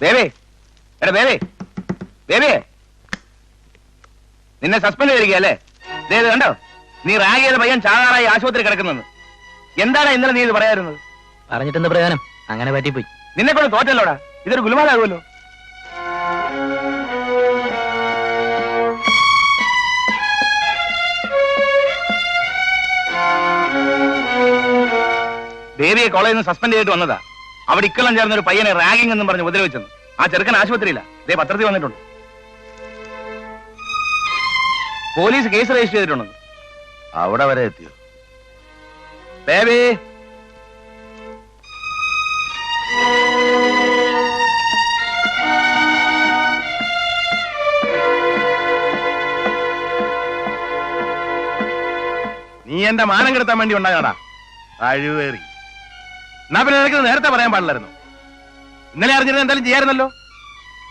Baby, എടാ baby, baby, നിന്നെ suspend ചെയ്തിരിക്കുകയല്ലേ? കണ്ടോ, നീ റാഗ് ചെയ്ത പയ്യൻ ചാകാറായി ആശുപത്രി കിടക്കുന്നത്. എന്താണ് ഇന്നലെ നീ ഇത് പറയാറുന്നത്? പറഞ്ഞിട്ട് എന്താ പ്രയോജനം? അങ്ങനെ പറ്റിപ്പോയി. നിന്നെ കൊണ്ട് തോറ്റല്ലോടാ. ഇതൊരു ഗുലുമാലാകുമല്ലോ. ബേബിയെ കോളേജിൽ നിന്ന് സസ്പെൻഡ് ചെയ്തിട്ട് വന്നതാ. അവിടെ ഇക്കളം ചേർന്ന ഒരു പയ്യനെ റാഗിംഗ് എന്നും പറഞ്ഞ് ഉപദ്രവിച്ചെന്ന്. ആ ചെറുക്കൻ ആശുപത്രിയില്ല. ഇതേ പത്രത്തിൽ വന്നിട്ടുണ്ട്. പോലീസ് കേസ് രജിസ്റ്റർ ചെയ്തിട്ടുണ്ടെന്ന്. അവിടെ വരെ എത്തിയോ? ബേബി, നീ എന്റെ മാനം കെടുത്താൻ വേണ്ടി ഉണ്ടാകാടാ കഴിവേറി. എന്നാ പിന്നെ നിനക്ക് നേരത്തെ പറയാൻ പാടില്ലായിരുന്നു. ഇന്നലെ അറിഞ്ഞിരുന്ന എന്തായാലും ചെയ്യാറുന്നല്ലോ.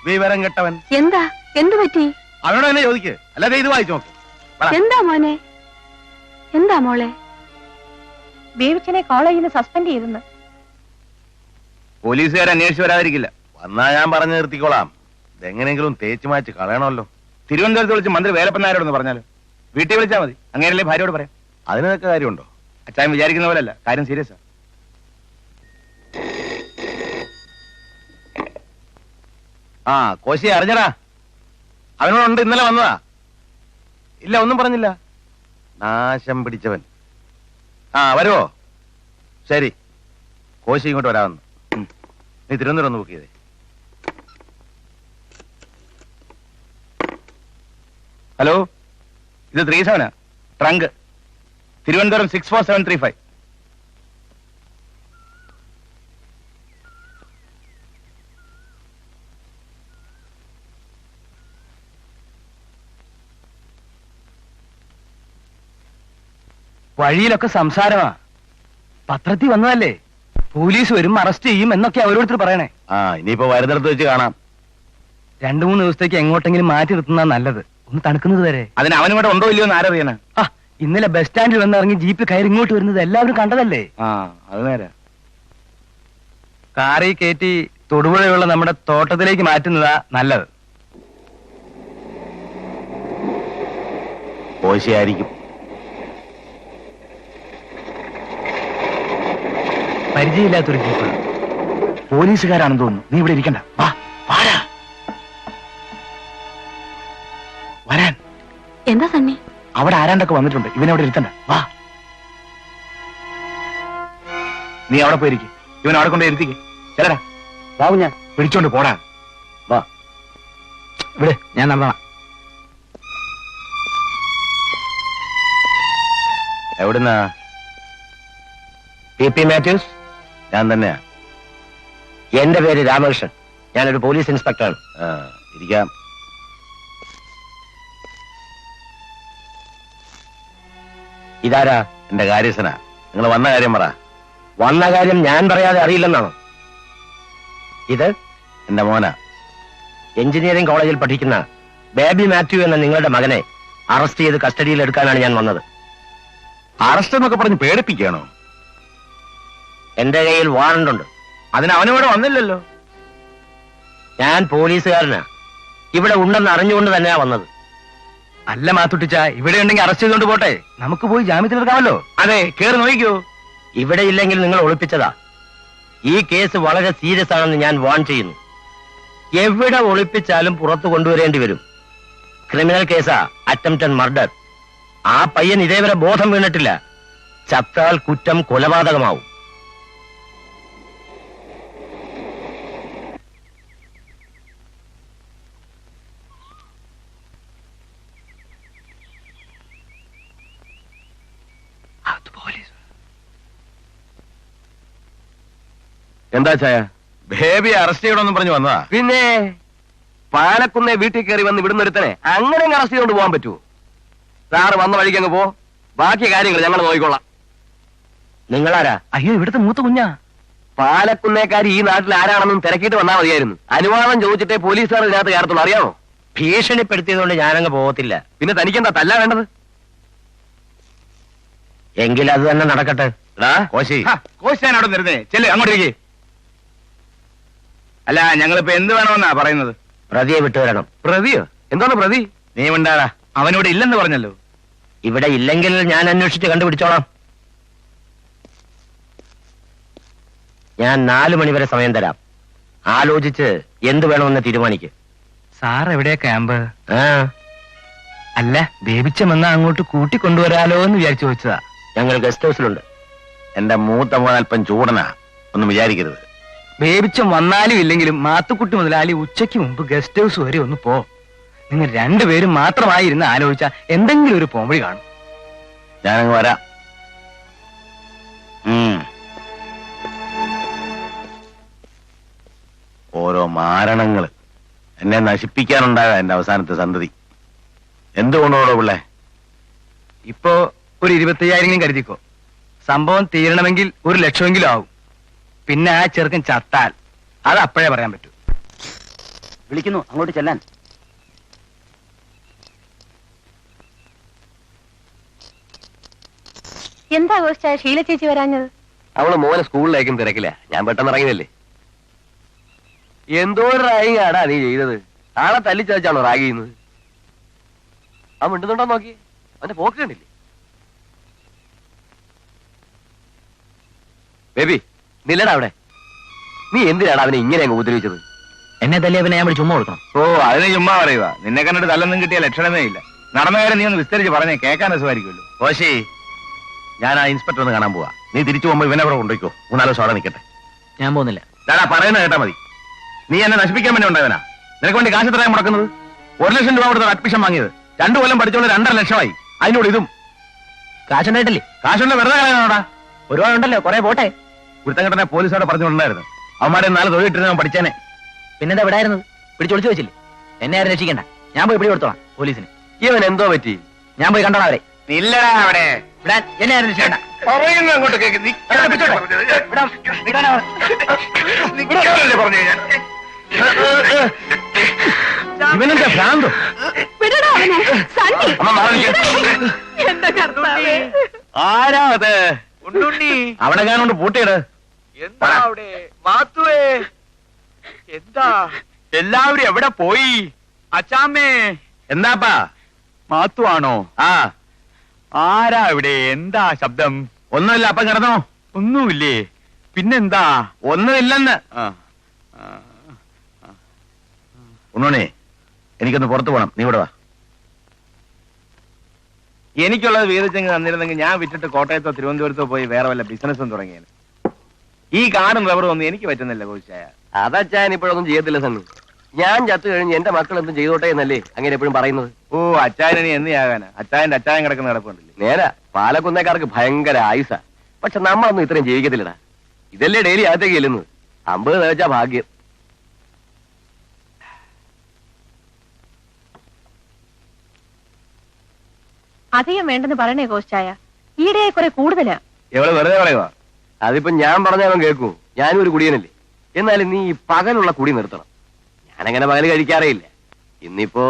വിവരം കെട്ടവൻ. എന്താ? എന്ത് പറ്റി? അവനോട് തന്നെ ചോദിക്ക്, അല്ലാതെ ഇത് വായിച്ചു നോക്ക്. എന്താ മോനെ? എന്താ മോളെ? ബേബിച്ചനെ കോളേജിൽ നിന്ന് സസ്പെൻഡ് ചെയ്തെന്ന്. പോലീസുകാർ അന്വേഷിച്ച് വരാതിരിക്കില്ല. വന്നാ ഞാൻ പറഞ്ഞു നിർത്തിക്കോളാം. ഇതെങ്ങനെയെങ്കിലും തേച്ചു മാച്ച് കളയണമല്ലോ. തിരുവനന്തപുരത്ത് വിളിച്ച് മന്ത്രി വേലപ്പൻ നായരോടൊന്ന് പറഞ്ഞാലോ? വീട്ടിൽ വിളിച്ചാൽ മതി. അങ്ങനെയല്ലേ ഭാര്യയോട് പറയാം. അതിനൊക്കെ കാര്യമുണ്ടോ? അച്ചായൻ വിചാരിക്കുന്ന പോലല്ല, കാര്യം സീരിയസാ. ആ കോശി അറിഞ്ഞടാ, അവനോടുണ്ട്. ഇന്നലെ വന്നതാ. ഇല്ല, ഒന്നും പറഞ്ഞില്ല. നാശം പിടിച്ചവൻ. ആ വരുവോ? ശരി, കോശി ഇങ്ങോട്ട് വരാമെന്ന്. നീ തിരുവനന്തപുരം ഒന്ന് ബുക്ക് ചെയ്തേ. ഹലോ, ഇത് 37 ട്രങ്ക്, തിരുവനന്തപുരം 64735. വഴിയിലൊക്കെ സംസാരമാ. പത്രത്തിൽ വന്നതല്ലേ, പോലീസ് വരും, അറസ്റ്റ് ചെയ്യും എന്നൊക്കെ ഓരോരുത്തർ പറയണേ. ആ ഇനിയിപ്പോ വരുന്നിടത്ത് വെച്ച് കാണാം. 2-3 ദിവസത്തേക്ക് എങ്ങോട്ടെങ്കിലും മാറ്റി നിർത്തുന്ന നല്ലത്, ഒന്ന് തണുക്കുന്നത് വരെ. അതിന് അവനും ഇവിടെ ഉണ്ടോ ഇല്ലയോ എന്ന് ആരറിയാനാ? ആ ഇന്നലെ ബസ് സ്റ്റാൻഡിൽ വന്നിറങ്ങി ജീപ്പ് കയറി ഇങ്ങോട്ട് വരുന്നത് എല്ലാവരും കണ്ടതല്ലേ. ആ അത് നേരെ. കാറിൽ കയറ്റി തൊടുപുഴയുള്ള നമ്മുടെ തോട്ടത്തിലേക്ക് മാറ്റുന്നതാ നല്ലത്. കോശിയായിരിക്കും. പരിചയമില്ലാത്തൊരു ജീപ്പ്. പോലീസുകാരാണെന്ന് തോന്നുന്നു. നീ ഇവിടെ ഇരിക്കണ്ട, വാ വാടാ. വരാൻ. എന്താ സണ്ണി? അവിടെ ആരാണ്ടൊക്കെ വന്നിട്ടുണ്ട്. ഇവനവിടെ ഇരുത്തണ്ട, വാ. നീ അവിടെ പോയിരിക്കും. ഇവൻ അവിടെ കൊണ്ട് ഇരുത്തിക്ക്. ചെല്ലടാ. വാ ഞാൻ പിടിച്ചോണ്ട് പോടാ. വാ, ഇവിടെ ഞാൻ നടന്നോളാം. എവിടുന്നാ? PP മാത്യൂസ്. ഞാൻ തന്നെയാ. എന്റെ പേര് രാമകൃഷ്ണൻ. ഞാനൊരു പോലീസ് ഇൻസ്പെക്ടറാണ്. ഇരിക്കാം. ഇതാരാ? എന്റെ കാര്യസ്ഥനാ. നിങ്ങൾ വന്ന കാര്യം പറ. വന്ന കാര്യം ഞാൻ പറയാതെ അറിയില്ലെന്നാണോ? ഇത് എന്റെ മോനാ. എഞ്ചിനീയറിംഗ് കോളേജിൽ പഠിക്കുന്ന ബേബി മാത്യു എന്ന നിങ്ങളുടെ മകനെ അറസ്റ്റ് ചെയ്ത് കസ്റ്റഡിയിൽ എടുക്കാനാണ് ഞാൻ വന്നത്. അറസ്റ്റ് എന്നൊക്കെ പറഞ്ഞ് പേടിപ്പിക്കുകയാണോ? എന്റെ കയ്യിൽ വാറണ്ട് ഉണ്ട്. അതിന് അവനിവിടെ വന്നില്ലല്ലോ. ഞാൻ പോലീസുകാരനാ. ഇവിടെ ഉണ്ടെന്ന് അറിഞ്ഞുകൊണ്ട് തന്നെയാ വന്നത്. അല്ല മാത്തുട്ടിച്ച, ഇവിടെ ഉണ്ടെങ്കിൽ അറസ്റ്റ് ചെയ്തുകൊണ്ട് പോട്ടെ, നമുക്ക് പോയി ജാമ്യത്തിലെടുക്കാമല്ലോ. അതെ, കേറി നോക്കിക്കോ. ഇവിടെ ഇല്ലെങ്കിൽ നിങ്ങൾ ഒളിപ്പിച്ചതാ. ഈ കേസ് വളരെ സീരിയസ് ആണെന്ന് ഞാൻ വാൺ ചെയ്യുന്നു. എവിടെ ഒളിപ്പിച്ചാലും പുറത്തു കൊണ്ടുവരേണ്ടി വരും. ക്രിമിനൽ കേസാ, അറ്റംപ്റ്റഡ് മർഡർ. ആ പയ്യൻ ഇതേവരെ ബോധം വീണിട്ടില്ല. ചത്താൽ കുറ്റം കൊലപാതകമാവും. എന്താ ചായ? ബേബിയെ അറസ്റ്റ് ചെയ്യണമെന്നും പറഞ്ഞു വന്നതാ. പിന്നെ പാലക്കുന്നെ വീട്ടിൽ കയറി വന്ന് വിടുന്ന ഒരുത്തനെ അങ്ങനെ അറസ്റ്റ് ചെയ്തുകൊണ്ട് പോകാൻ പറ്റുമോ? സാറ് വന്ന വഴിക്ക് അങ്ങ് പോ, ബാക്കി കാര്യങ്ങൾ ഞങ്ങൾ നോക്കിക്കൊള്ളാം. നിങ്ങളാരാ? അയ്യോ, ഇവിടുത്തെ മൂത്ത കുഞ്ഞാ. പാലക്കുന്നേക്കാരി ഈ നാട്ടിൽ ആരാണെന്നും തിരക്കിയിട്ട് വന്നാൽ മതിയായിരുന്നു. അനുവാദം ചോദിച്ചിട്ടേ പോലീസുകാർ ഇതിനകത്ത് കയറത്തുള്ളൂ, അറിയാമോ? ഭീഷണിപ്പെടുത്തിയതുകൊണ്ട് ഞാനങ്ങ് പോകത്തില്ല. പിന്നെ തനിക്കെന്താ തല്ല വേണ്ടത്? എങ്കിൽ അത് തന്നെ നടക്കട്ടെ. കോശി, കോശി ഞാൻ അവിടെ നിരുന്നേ. ചെല്ല് അങ്ങോട്ടേക്ക്. അല്ല ഞങ്ങളിപ്പോ എന്ത് വേണമെന്നാ പറയുന്നത്? പ്രതിയെ വിട്ടുവരണം. പ്രതിയോ? എന്താണ് പ്രതി? നീ ഉണ്ടാടാ, അവനോട് ഇല്ലെന്ന് പറഞ്ഞല്ലോ. ഇവിടെ ഇല്ലെങ്കിൽ ഞാൻ അന്വേഷിച്ച് കണ്ടുപിടിച്ചോളാം. ഞാൻ 4 മണിവരെ സമയം തരാം. ആലോചിച്ച് എന്ത് വേണമെന്ന് തീരുമാനിക്കും. സാർ എവിടെയാ ക്യാമ്പ്? ആ, അല്ല, ബേബിച്ചമെന്നാ അങ്ങോട്ട് കൂട്ടിക്കൊണ്ടുവരാലോ എന്ന് വിചാരിച്ചു വെച്ചതാ. ഞങ്ങൾ ഗസ്റ്റ് ഹൗസിലുണ്ട്. എന്റെ മൂത്ത മോൻ അല്പം ചൂടനാ, ഒന്നും വിചാരിക്കരുത്. ബേബിച്ചം വന്നാലും ഇല്ലെങ്കിലും മാത്തുക്കുട്ടി മുതലാളി ഉച്ചയ്ക്ക് മുമ്പ് ഗസ്റ്റ് ഹൗസ് വരെ ഒന്ന് പോ. നിങ്ങൾ രണ്ടുപേരും മാത്രമായിരുന്ന് ആലോചിച്ച എന്തെങ്കിലും ഒരു പോംവഴി കാണും. ഞാനങ്ങ് വരാം. ഓരോ മാരണങ്ങള് എന്നെ നശിപ്പിക്കാനുണ്ടാകാം എന്റെ അവസാനത്തെ സന്തതി. എന്തുകൊണ്ടോടോ പിള്ളേ? ഇപ്പോ ഒരു 25,000 കരുതിക്കോ. സംഭവം തീരണമെങ്കിൽ 1 ലക്ഷമെങ്കിലും ആവും. പിന്നെ ആ ചെറുക്കൻ ചത്താൽ അത് അപ്പോഴേ പറയാൻ പറ്റൂ. വിളിക്കുന്നു, അങ്ങോട്ട് ചെല്ലാൻ. എന്താ ഗോസ്റ്റായ ഷീല ചേച്ചി വരാഞ്ഞത്? അവള് മോനെ സ്കൂളിലേക്കും തിരക്കില്ല. ഞാൻ പെട്ടെന്ന് ഇറങ്ങിയതല്ലേ. എന്തോ ഒരു റാഗിങ്ങാടാ നീ ചെയ്തത്. ആളെ തല്ലിച്ചതച്ചാണോ റാഗ് ചെയ്യുന്നത്? ആ മിണ്ടുന്നുണ്ടോ നോക്കി, അവന്റെ പോക്ക് കണ്ടില്ലേ? ബേബി നില്ലടാ അവിടെ. നീ എന്തിനാണ് അവനെ ഇങ്ങനെ അങ്ങ് ഉപദ്രവിച്ചത്? എന്നെ തല്ലിയ അവനെ ഞാൻ ചുമ്മാ കൊടുക്കണം. ഓ, അതിന് ചുമ്മാ പറയുക. നിന്നെ കണ്ടിട്ട് തല്ലൊന്നും കിട്ടിയ ലക്ഷണമേ ഇല്ല. നടന്ന കാര്യം നീ ഒന്ന് വിസ്തരിച്ച് പറഞ്ഞേ, കേൾക്കാൻ രസമായിരിക്കുമല്ലോ. കോശി, ഞാൻ ആ ഇൻസ്പെക്ടർ ഒന്ന് കാണാൻ പോവാ. നീ തിരിച്ചു പോകുമ്പോ ഇവനെ അവിടെ കൊണ്ടുപോയിക്കോ. 3-4 ദിവസം അവിടെ നിൽക്കട്ടെ. ഞാൻ പോകുന്നില്ല. ഞാനാ പറയുന്നത് കേട്ടാ മതി. നീ എന്നെ നശിപ്പിക്കാൻ വേണ്ടി ഉണ്ടായവനാ. നിനക്ക് വേണ്ടി കാശ് എത്രയാണ് മുടക്കുന്നത്? 1 ലക്ഷം രൂപ കൊടുത്ത അഡ്മിഷൻ വാങ്ങിയത് 2 കൊല്ലം പഠിച്ചോണ്ട് 2.5 ലക്ഷമായി. അതിനോട് ഇതും കാശുണ്ടായിട്ടില്ലേ? കാശുണ്ട്, വെറുതെ കളയാനോടാ. ഒരുപാടുണ്ടല്ലോ, കുറെ പോട്ടെ. കുരുത്തങ്കട്ടനെ പോലീസോടെ പറഞ്ഞിട്ടുണ്ടായിരുന്നു. അവന്മാരെ 4 തൊഴിലിട്ടിരുന്ന ഞാൻ പഠിച്ചേനെ. പിന്നെന്താ വിടായിരുന്നത്? പിടിച്ചൊളിച്ചു വെച്ചില്ലേ? എന്നെ ആരും രക്ഷിക്കണ്ട. ഞാൻ പോയി പിടി കൊടുത്തോളാം പോലീസിന്. ഇവൻ എന്തോ പറ്റി? ഞാൻ പോയി കണ്ടോളാം അവരെ. ഇല്ലടാ അവിടെ. വിടാൻ എന്നെ ആരും രക്ഷിക്കണ്ട. പറയുന്നു അങ്ങോട്ട് കേക്ക്. ഇവനെന്താ ഭ്രാന്തോ? വിടടാ അവനെ, സണ്ണി. അമ്മ മാറി നിൽക്ക്. എന്താ കർത്താവേ. ആരാ അത്? അവിടെ ഞാനുണ്ട് പൂട്ടിയിട്. എന്താ അവിടെ മാത്തുവേ? എന്താ എല്ലാവരും എവിടെ പോയി? അച്ചാമ്മേ, എന്താപ്പാ? മാത്തു ആണോ? ആ, ആരാ ഇവിടെ? എന്താ ശബ്ദം? ഒന്നുമില്ല. അപ്പം കിടന്നോ? ഒന്നുമില്ലേ? പിന്നെന്താ? ഒന്നുമില്ലെന്ന്. ആ, ഉണ്ണോണേ, എനിക്കൊന്ന് പുറത്തു പോണം. നീ ഇവിടെ വാ. എനിക്കുള്ളത് വീതിച്ചെങ്കിൽ തന്നിരുന്നെങ്കിൽ ഞാൻ വിറ്റിട്ട് കോട്ടയത്തോ തിരുവനന്തപുരത്തോ പോയി വേറെ വല്ല ബിസിനസ്സും തുടങ്ങിയത്. ഈ കാടും റബ്ബറും ഒന്നും എനിക്ക് പറ്റുന്നില്ല കോശായ. അതച്ചാൻ ഇപ്പോഴൊന്നും ചെയ്യത്തില്ല സണ്ണി. ഞാൻ ചത്തു കഴിഞ്ഞ് എന്റെ മക്കൾ എന്തും ചെയ്തോട്ടെ എന്നല്ലേ അങ്ങനെ എപ്പോഴും പറയുന്നത്. ഓ, അച്ചായനി എന്നയാകാനാ? അച്ചായന്റെ അച്ചായൻ കിടക്കുന്ന കിടപ്പുണ്ടല്ലേ. നേരാ, പാലക്കുന്നേക്കാർക്ക് ഭയങ്കര ആയുസാ. പക്ഷെ നമ്മളൊന്നും ഇത്രയും ജീവിക്കത്തില്ലടാ. ഇതല്ലേ ഡെയിലി അകത്തേക്ക് ചെല്ലുന്നത്. 50 തേച്ചാ ഭാഗ്യം. അധികം വേണ്ടെന്ന് പറയണേ ഗോസ്റ്റായ. ഈയിടെയായി കുറെ കൂടുതലാ. എവള് വെറുതെ പറയുക. അതിപ്പോ ഞാൻ പറഞ്ഞവൻ കേൾക്കൂ. ഞാനും ഒരു കുടിയനല്ലേ. എന്നാലും നീ ഈ പകലുള്ള കുടി നിർത്തണം. ഞാനങ്ങനെ പകല് കഴിക്കാറേ ഇല്ല. ഇന്നിപ്പോ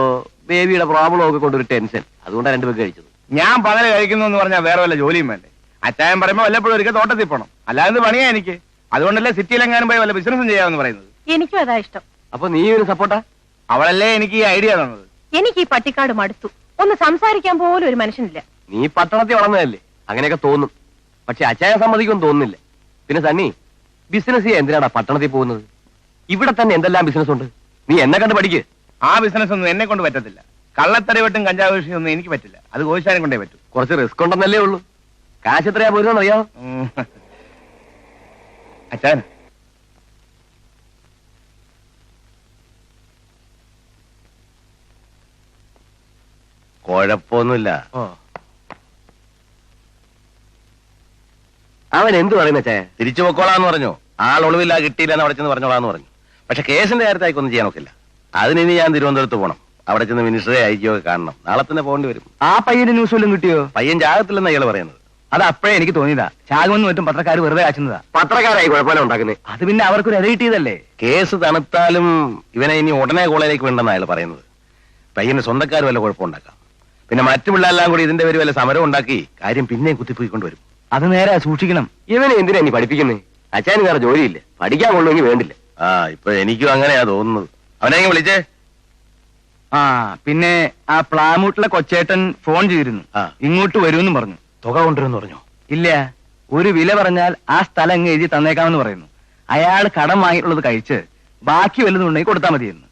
ബേബിയുടെ പ്രോബ്ലം ഒക്കെ കൊണ്ടൊരു ടെൻഷൻ, അതുകൊണ്ടാണ് 2 പേർക്ക് കഴിച്ചത്. ഞാൻ പകല് കഴിക്കുന്നു എന്ന് പറഞ്ഞാൽ വേറെ വല്ല ജോലിയും വേണ്ടേ? അച്ചായൻ പറയുമ്പോ വല്ലപ്പോഴും ഒരിക്കൽ തോട്ടത്തിൽ പോണം. അല്ലാതെ പണിയാ എനിക്ക്. അതുകൊണ്ടല്ലേ സിറ്റിയിലെങ്ങാനും പോയി വല്ല ബിസിനസ്സും ചെയ്യാമെന്ന് പറയുന്നത്. എനിക്കും അതാ ഇഷ്ടം. അപ്പൊ നീ ഒരു സപ്പോർട്ടാ? അവളല്ലേ എനിക്ക് ഈ ഐഡിയ തന്നത്. എനിക്ക് ഈ പട്ടിക്കാട് മടുത്തു. ഒന്ന് സംസാരിക്കാൻ പോലും ഒരു മനുഷ്യനില്ല. നീ പട്ടണത്തിൽ വളർന്നതല്ലേ, അങ്ങനെയൊക്കെ തോന്നും. പക്ഷെ അച്ചായ സമ്മതിക്കൊന്നും തോന്നുന്നില്ല. പിന്നെ സണ്ണി, ബിസിനസ് ചെയ്യാൻ എന്തിനാടാ പട്ടണത്തിൽ പോകുന്നത്? ഇവിടെ തന്നെ എന്തെല്ലാം ബിസിനസ് ഉണ്ട്. നീ എന്നെ കണ്ട് പഠിക്ക്. ആ ബിസിനസ് ഒന്നും എന്നെ കൊണ്ട് പറ്റത്തില്ല. കള്ളത്തടിവെട്ടും കഞ്ചാവ് കൃഷിയൊന്നും എനിക്ക് പറ്റില്ല. അത് കോശാനും കൊണ്ടേ പറ്റൂ. കുറച്ച് റിസ്ക് ഉണ്ടെന്നല്ലേ ഉള്ളൂ. കാശ് എത്രയാ പോരുന്നോ അറിയാമോ? അച്ചായൻ കുഴപ്പമൊന്നുമില്ല. അവൻ എന്ത് പറയുന്ന ചായ? തിരിച്ചു പൊക്കോളാന്ന് പറഞ്ഞു. ആൾ ഒളിവില്ല, കിട്ടിയില്ല എന്ന് അവിടെ ചെന്ന് പറഞ്ഞോളാന്ന് പറഞ്ഞു. പക്ഷെ കേസിന്റെ കാര്യത്തായിക്കൊന്നും ചെയ്യാൻ നോക്കില്ല. അതിനി ഞാൻ തിരുവനന്തപുരത്ത് പോകണം. അവിടെ ചെന്ന് മിനിസ്റ്ററെ ഐജിയോ കാണണം. നാളെ തന്നെ പോകേണ്ടി വരും. ആ പയ്യന് ന്യൂസ് വല്ലതും കിട്ടിയോ? പയ്യൻ ജാഗത്തില്ലെന്ന് അയാൾ പറയുന്നത്. അത് അപ്പോഴേ എനിക്ക് തോന്നിയതാ. ചാകുമെന്ന് മറ്റും പത്രക്കാർ വെറുതെ കാച്ചുന്നതാ. പത്രക്കാരായി കുഴപ്പമില്ല ഉണ്ടാക്കുന്നേ. അത് പിന്നെ അവർക്കൊരു ഇര കിട്ടിയതല്ലേ. കേസ് തണുത്താലും ഇവനെ ഇനി ഉടനെ കോളേജിലേക്ക് വേണ്ടെന്ന് അയാൾ പറയുന്നത്. പയ്യന് സ്വന്തക്കാർ വല്ല കുഴപ്പമുണ്ടാക്കാം. പിന്നെ മറ്റു പിള്ളേരെല്ലാം കൂടി ഇതിന്റെ പേര് വല്ല സമരം ഉണ്ടാക്കി കാര്യം പിന്നെയും കുത്തിപ്പോയിക്കൊണ്ടുവരും. അത് നേരെ സൂക്ഷിക്കണം. ഇവനെ എന്തിനാ നീ പഠിപ്പിക്കുന്നേ? അച്ഛന് വേറെ ജോലിയില്ല. പഠിക്കാൻ കൊള്ളുമെങ്കിൽ വേണ്ടില്ല. ഇപ്പൊ എനിക്കും അങ്ങനെയാ തോന്നുന്നത്. അവനെ വിളിച്ചേ. ആ പിന്നെ ആ പ്ലാമൂട്ടിലെ കൊച്ചേട്ടൻ ഫോൺ ചെയ്തിരുന്നു. ഇങ്ങോട്ട് വരുമെന്നും പറഞ്ഞു. തുക കൊണ്ടുവരുമെന്ന് പറഞ്ഞു. ഇല്ല, ഒരു വില പറഞ്ഞാൽ ആ സ്ഥലം അങ്ങ് എഴുതി തന്നേക്കാമെന്ന് പറയുന്നു. അയാൾ കടം വാങ്ങിയിട്ടുള്ളത് കഴിച്ച് ബാക്കി വല്ലതുണ്ടെങ്കിൽ കൊടുത്താൽ മതിയെന്ന്.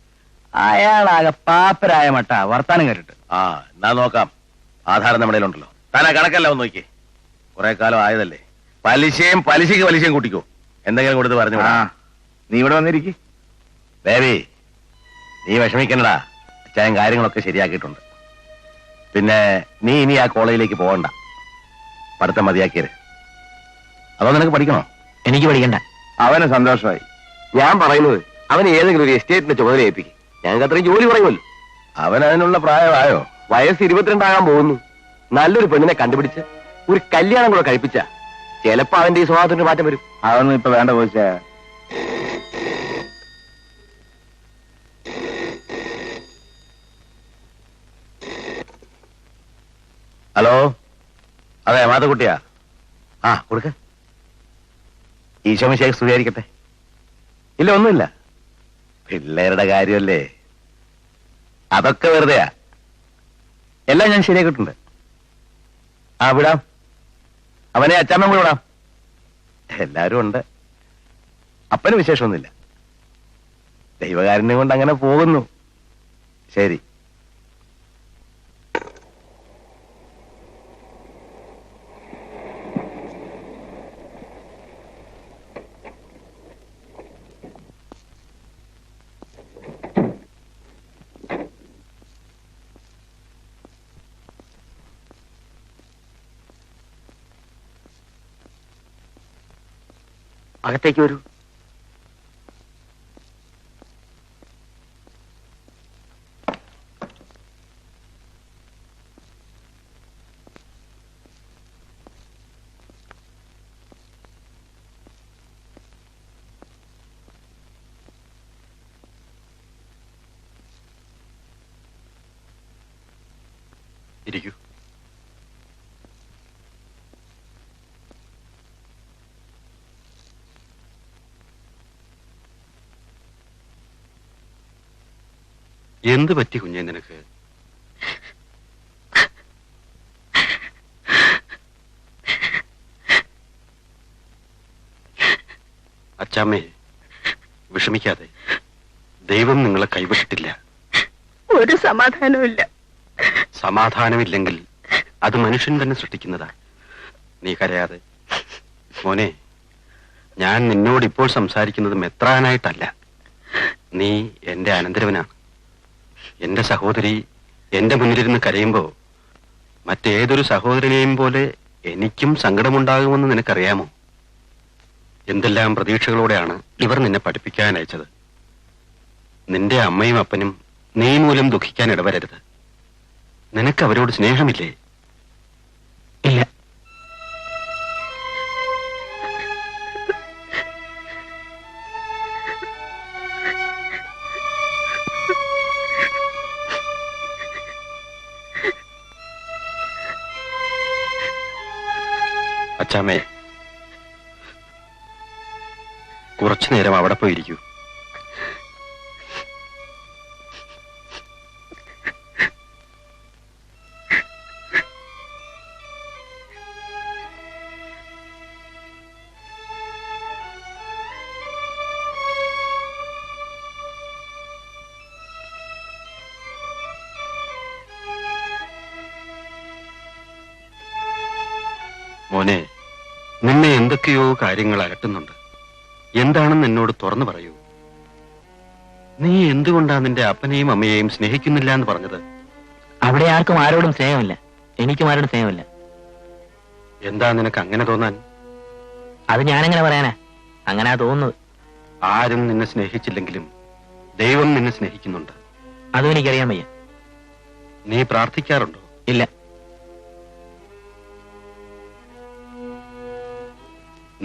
അയാളാകെ പാപ്പരായ മട്ട വർത്താനം കയറിട്ട്. എന്നാ നോക്കാം. ആധാരം നമ്മുടെ ഉണ്ടല്ലോ. താനാ കണക്കല്ല ഒന്ന് നോക്കിയേ. കുറെ കാലം ആയതല്ലേ. പലിശയ്ക്ക് പലിശയും കൂട്ടിക്കോ. എന്തെങ്കിലും കൊടുത്ത് പറഞ്ഞു. നീ ഇവിടെ വന്നിരിക്കും. ബേബി, നീ വിഷമിക്കണ്ടടാ. അച്ചായൻ കാര്യങ്ങളൊക്കെ ശരിയാക്കിയിട്ടുണ്ട്. പിന്നെ നീ ഇനി ആ കോളേജിലേക്ക് പോകണ്ട. പഠിത്തം മതിയാക്കിയത്. അതോ നിനക്ക് പഠിക്കണോ? എനിക്ക് പഠിക്കണ്ട. അവന് സന്തോഷമായി. ഞാൻ പറയുന്നത് അവന് ഏതെങ്കിലും ഒരു എസ്റ്റേറ്റിന്റെ ചുമതല ഏൽപ്പിക്കും. ഞങ്ങൾക്ക് അത്രയും ജോലി പറയുമല്ലോ. അവൻ അതിനുള്ള പ്രായമായോ? വയസ്സ് 22 ആകാൻ പോകുന്നു. നല്ലൊരു പെണ്ണിനെ കണ്ടുപിടിച്ച് ഒരു കല്യാണം കൂടെ കഴിപ്പിച്ച ചിലപ്പോ അവന്റെ ഈ സ്വഭാവത്തിന് മാറ്റം വരും. അതൊന്നും ഇപ്പൊ വേണ്ട കോച്ചാ. ഹലോ, അതെ മാധുക്കുട്ടിയാ. കൊടുക്ക. ഈശോമിശേഖ് സ്തുതിയായിരിക്കട്ടെ. ഇല്ല, ഒന്നുമില്ല. പിള്ളേരുടെ കാര്യമല്ലേ, അതൊക്കെ വെറുതെയാ. എല്ലാം ഞാൻ ശരിയാക്കിയിട്ടുണ്ട്. വിടാം. അവനെ അച്ചാമ്മ കൂടെ വിടാം. എല്ലാരും ഉണ്ട്. അപ്പന് വിശേഷമൊന്നുമില്ല. ദൈവകാരുണ്യം കൊണ്ട് അങ്ങനെ പോകുന്നു. ശരി. അകത്തേക്ക് വരൂ. ഇരിക്കൂ. എന്ത് പറ്റി കുഞ്ഞേ നിനക്ക്? അച്ചാമ്മേ, വിഷമിക്കാതെ. ദൈവം നിങ്ങളെ കൈവിട്ടിട്ടില്ല. ഒരു സമാധാനമില്ല. സമാധാനമില്ലെങ്കിൽ അത് മനുഷ്യൻ തന്നെ സൃഷ്ടിക്കുന്നതാ. നീ കരയാതെ. മോനെ, ഞാൻ നിന്നോട് ഇപ്പോൾ സംസാരിക്കുന്നത് മെത്രാനായിട്ടല്ല. നീ എന്റെ അനന്തരവനാണ്. എന്റെ സഹോദരി എന്റെ മുന്നിലിരുന്ന് കരയുമ്പോ മറ്റേതൊരു സഹോദരനെയും പോലെ എനിക്കും സങ്കടമുണ്ടാകുമെന്ന് നിനക്കറിയാമോ? എന്തെല്ലാം പ്രതീക്ഷകളോടെയാണ് ഇവർ നിന്നെ പഠിപ്പിക്കാൻ അയച്ചത്. നിന്റെ അമ്മയും അപ്പനും നീ മൂലം ദുഃഖിക്കാൻ ഇടവരരുത്. നിനക്ക് അവരോട് സ്നേഹമില്ലേ? ഇല്ല. അച്ചാമ്മേ, കുറച്ചു നേരം അവിടെ പോയിരിക്കൂ. മോനെ, നിന്നെ എന്തൊക്കെയോ കാര്യങ്ങൾ അലട്ടുന്നുണ്ട്. എന്താണെന്ന് എന്നോട് തുറന്നു പറയൂ. നീ എന്തുകൊണ്ടാ നിന്റെ അപ്പനെയും അമ്മയെയും സ്നേഹിക്കുന്നില്ല എന്ന് പറഞ്ഞത്? അവിടെ ആർക്കും ആരോടും സ്നേഹമില്ല. എനിക്കും ആരോടും സ്നേഹമില്ല. എന്താ നിനക്ക് അങ്ങനെ തോന്നാൻ? അത് ഞാനെങ്ങനെ പറയാനാ? അങ്ങനാ തോന്നുന്നത്. ആരും നിന്നെ സ്നേഹിച്ചില്ലെങ്കിലും ദൈവം നിന്നെ സ്നേഹിക്കുന്നുണ്ട്. അതും എനിക്കറിയാൻ വയ്യ. നീ പ്രാർത്ഥിക്കാറുണ്ടോ? ഇല്ല.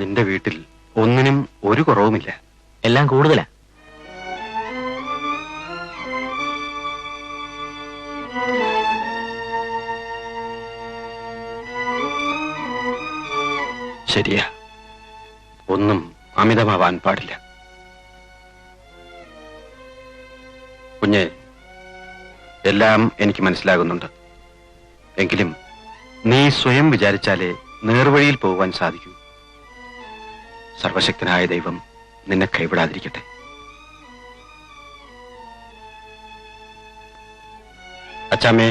നിന്റെ വീട്ടിൽ ഒന്നിനും ഒരു കുറവുമില്ല. എല്ലാം കൂടുതലാ. ശരിയാ, ഒന്നും അമിതമാവാൻ പാടില്ല. കുഞ്ഞെ, എല്ലാം എനിക്ക് മനസ്സിലാകുന്നുണ്ട്. എങ്കിലും നീ സ്വയം വിചാരിച്ചാലേ നേർവഴിയിൽ പോകുവാൻ സാധിക്കൂ. സർവശക്തനായ ദൈവം നിന്നെ കൈവിടാതിരിക്കട്ടെ. അച്ചാമ്മേ,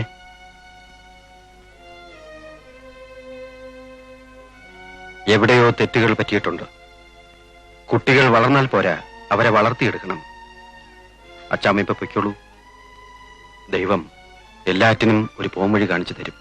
എവിടെയോ തെറ്റുകൾ പറ്റിയിട്ടുണ്ട്. കുട്ടികൾ വളർന്നാൽ പോരാ, അവരെ വളർത്തിയെടുക്കണം. അച്ചാമ്മ ഇപ്പൊ പൊയ്ക്കോളൂ. ദൈവം എല്ലാറ്റിനും ഒരു പോംവഴി കാണിച്ചു തരും.